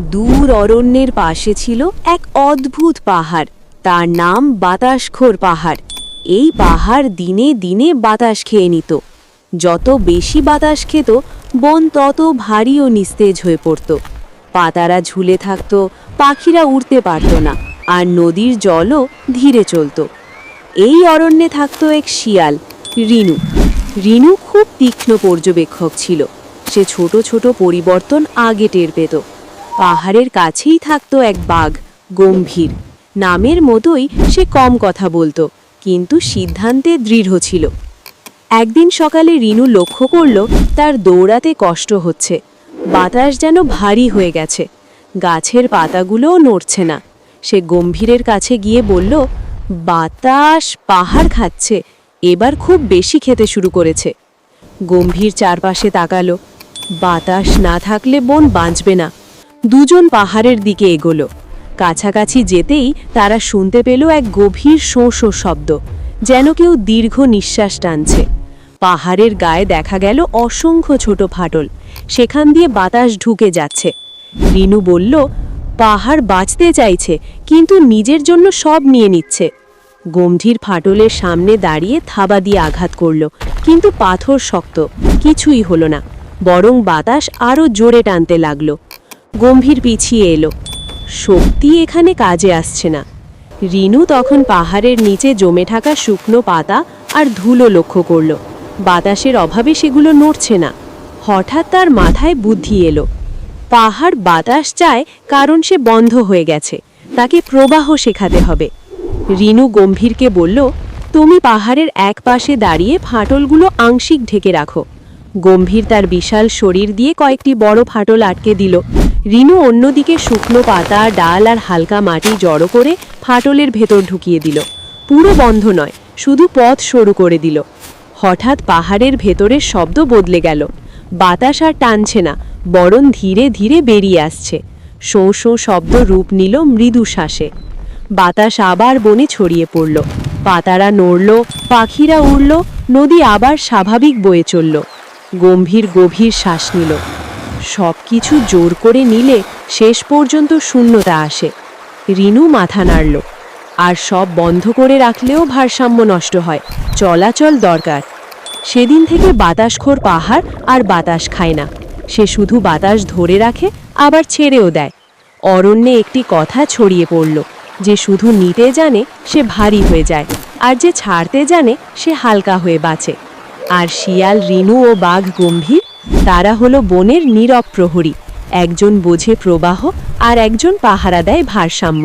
দূর অরণ্যের পাশে ছিল এক অদ্ভুত পাহাড়। তার নাম বাতাসখোর পাহাড়। এই পাহাড় দিনে দিনে বাতাস খেয়ে নিত। যত বেশি বাতাস খেত, বন তত ভারী ও নিস্তেজ হয়ে পড়ত। পাতারা ঝুলে থাকত, পাখিরা উড়তে পারত না, আর নদীর জলও ধীরে চলত। এই অরণ্যে থাকত এক শিয়াল, রিনু। রিনু খুব তীক্ষ্ণ পর্যবেক্ষক ছিল। সে ছোট ছোট পরিবর্তন আগে টের পেত। পাহাড়ের কাছেই থাকত এক বাঘ, গম্ভীর। নামের মতোই সে কম কথা বলতো, কিন্তু সিদ্ধান্তে দৃঢ় ছিল। একদিন সকালে রিনু লক্ষ্য করল তার দৌড়াতে কষ্ট হচ্ছে। বাতাস যেন ভারী হয়ে গেছে, গাছের পাতাগুলোও নড়ছে না। সে গম্ভীরের কাছে গিয়ে বলল, বাতাস পাহাড় খাচ্ছে, এবার খুব বেশি খেতে শুরু করেছে। গম্ভীর চারপাশে তাকালো। বাতাস না থাকলে বন বাঁচবে না। দুজন পাহাড়ের দিকে এগোলো। কাছাকাছি যেতেই তারা শুনতে পেল এক গভীর শোঁ শোঁ শব্দ, যেন কেউ দীর্ঘ নিঃশ্বাস টানছে। পাহাড়ের গায়ে দেখা গেল অসংখ্য ছোট ফাটল, সেখান দিয়ে বাতাস ঢুকে যাচ্ছে। রিনু বলল, পাহাড় বাঁচতে চাইছে, কিন্তু নিজের জন্য সব নিয়ে নিচ্ছে। গম্ভীর ফাটলের সামনে দাঁড়িয়ে থাবা দিয়ে আঘাত করল, কিন্তু পাথর শক্ত, কিছুই হলো না, বরং বাতাস আরও জোরে টানতে লাগলো। গম্ভীর পিছিয়ে এলো। শক্তি এখানে কাজে আসছে না। রিনু তখন পাহাড়ের নিচে জমে থাকা শুকনো পাতা আর ধুলো লক্ষ্য করল। বাতাসের অভাবে সেগুলো নড়ছে না। হঠাৎ তার মাথায় বুদ্ধি এলো। পাহাড় বাতাস চায় কারণ সে বন্ধ হয়ে গেছে, তাকে প্রবাহ শেখাতে হবে। রিনু গম্ভীরকে বলল, তুমি পাহাড়ের এক পাশে দাঁড়িয়ে ফাটলগুলো আংশিক ঢেকে রাখো। গম্ভীর তার বিশাল শরীর দিয়ে কয়েকটি বড় ফাটল আটকে দিল। রিনু অন্যদিকে শুকনো পাতা, ডাল আর হালকা মাটি জড়ো করে ফাটলের ভেতর ঢুকিয়ে দিল। পুরো বন্ধ নয়, শুধু পথ সরু করে দিল। হঠাৎ পাহাড়ের ভেতরের শব্দ বদলে গেল। বাতাস আর টানছে না, বরং ধীরে ধীরে বেরিয়ে আসছে। শোঁ শোঁ শব্দ রূপ নিল মৃদু শ্বাসে। বাতাস আবার বনে ছড়িয়ে পড়ল। পাতারা নড়ল, পাখিরা উড়ল, নদী আবার স্বাভাবিক বয়ে চলল। গম্ভীর গভীর শ্বাস নিল। সব কিছু জোর করে নিলে শেষ পর্যন্ত শূন্যতা আসে। রিনু মাথা নাড়ল। আর সব বন্ধ করে রাখলেও ভারসাম্য নষ্ট হয়, চলাচল দরকার। সেদিন থেকে বাতাসখোর পাহাড় আর বাতাস খায় না। সে শুধু বাতাস ধরে রাখে, আবার ছেড়েও দেয়। অরণ্যে একটি কথা ছড়িয়ে পড়ল, যে শুধু নিতে জানে সে ভারী হয়ে যায়, আর যে ছাড়তে জানে সে হালকা হয়ে বাঁচে। আর শিয়াল, রিনু ও বাঘ গম্ভীর, তারা হলো বনের নীরব প্রহরী। একজন বোঝে প্রবাহ, আর একজন পাহারা দেয় ভারসাম্য।